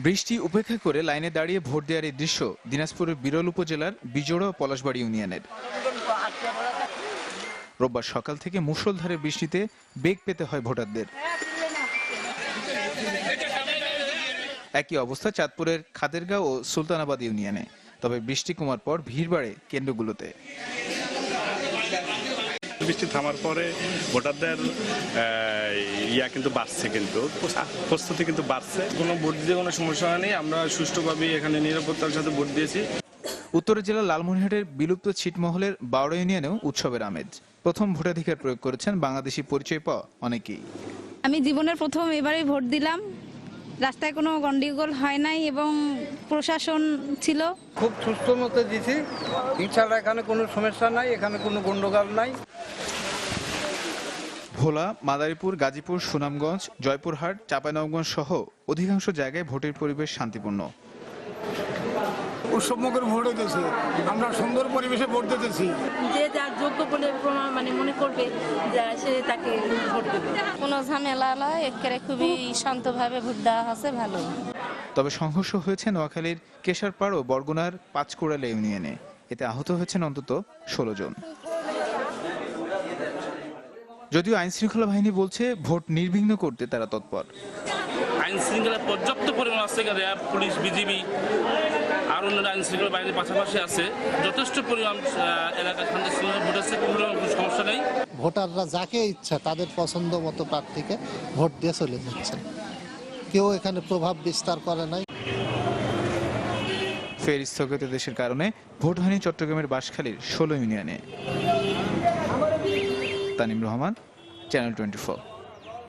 বৃষ্টি উপেক্ষা করে লাইনে দাঁড়িয়ে ভোট দেওয়ার এই দৃশ্য দিনাজপুরের বিরল উপজেলার বিজোড়া ও পলাশবাড়ি ইউনিয়নের। রোববার সকাল থেকে মুষলধারে বৃষ্টিতে বেগ পেতে হয় ভোটারদের। একই অবস্থা চাঁদপুরের খাদেরগাঁও ও সুলতানাবাদ ইউনিয়নে। তবে বৃষ্টি কমার পর ভিড় বাড়ে কেন্দ্রগুলোতে। বৃষ্টি থামার পরে ভোটারদের কিন্তু বাড়ছে, কিন্তু প্রস্তুতি কিন্তু বাড়ছে। কোনো ভোট দিতে কোনো সমস্যা নেই, আমরা সুষ্ঠুভাবে এখানে নিরাপত্তার সাথে ভোট দিয়েছি। উত্তরা জেলার লালমনিরহাটের বিলুপ্ত ছিটমহলের 12 ইউনিয়নেও উৎসবের আমেজ। প্রথম ভোটাধিকার প্রয়োগ করেছেন বাংলাদেশি পরিচয় পাওয়া অনেকেই। আমি জীবনের প্রথম এবারেই ভোট দিলাম। রাস্তায় কোনো গন্ডগোল হয় নাই এবং প্রশাসন ছিল। খুব সুস্থ মতো দিছি, ইনশাআল্লাহ এখানে কোনো সমস্যা নাই, এখানে কোনো গন্ডগোল নাই। ভোলা, মাদারীপুর, গাজীপুর, সুনামগঞ্জ, জয়পুরহাট, চাঁপাইনবাবগঞ্জ সহ অধিকাংশ জায়গায় ভোটের পরিবেশ শান্তিপূর্ণ। উৎসবমুখর ভোট হতেছে, আমরা সুন্দর পরিবেশে ভোট দিতেছি। যে যার যোগ্য বলে মনে করবে যে সে তাকে ভোট দেবে। কোনো ঝামেলা নয়, একেবারে খুবই শান্তভাবে ভোট দেওয়া হচ্ছে, ভালো। তবে সংঘর্ষ হয়েছে নোয়াখালীর কেশারপাড় ও বরগুনার পাঁচকোড়ালে ইউনিয়নে। এতে আহত হয়েছেন অন্তত 16 জন। যদিও আইন শৃঙ্খলা বাহিনী বলছে ভোট নির্বিঘ্ন করতে তারা তৎপর। আইন শৃঙ্খলা পর্যাপ্ত পরিমাণ আছে, র্যাব, পুলিশ, বিজিবি আর অন্য আইন শৃঙ্খলা বাহিনীর পাশাপাশি আছে। যথেষ্ট পরিমাণ এলাকায় শান্তি শৃঙ্খলা ভোট আছে, কোনো সমস্যা নেই। ভোটাররা যাকে ইচ্ছা তাদের পছন্দ মতো প্রার্থীকে ভোট দিয়ে চলে যাচ্ছেন, কেউ এখানে প্রভাব বিস্তার করে নাই। ফের স্থগিতাদেশের কারণে ভোট হয়নি চট্টগ্রামের বাঁশখালীর 16 ইউনিয়নে। তানিম রহমান, চ্যানেল 24।